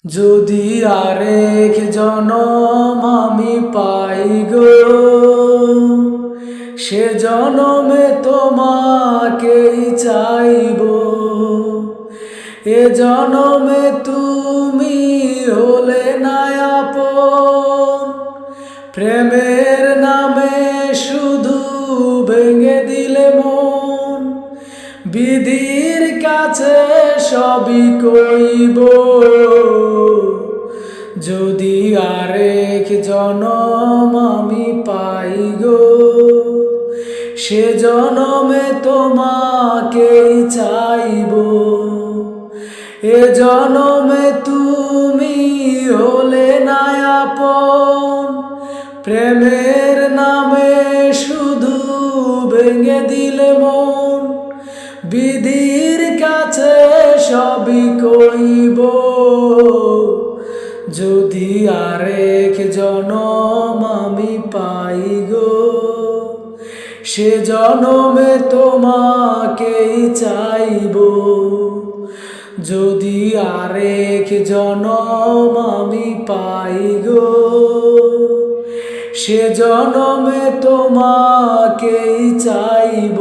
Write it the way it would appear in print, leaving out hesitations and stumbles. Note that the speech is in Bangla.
যদি আরেক জনম আমি পাই গো, সে জনমে তোমাকেই চাইব। এ জনমে তুমি হলে না আপন, প্রেমের নামে শুধু ভেঙে দিলে মন। বিধির কাছে সবই কইব, যদি আরেক জনম আমি পাই গো, সে জনমে তোমাকেই চাইব। এ জনমে তুমি হলে না আপন, প্রেমের নামে শুধু ভেঙে দিলে মন। বিধির কাছে সবই কইব, যদি আরেক জনম আমি পাই গো, সে জনমে তোমাকেই চাইব। যদি আরেক জনম আমি পাই গো, সে জনমে তোমাকেই চাইব।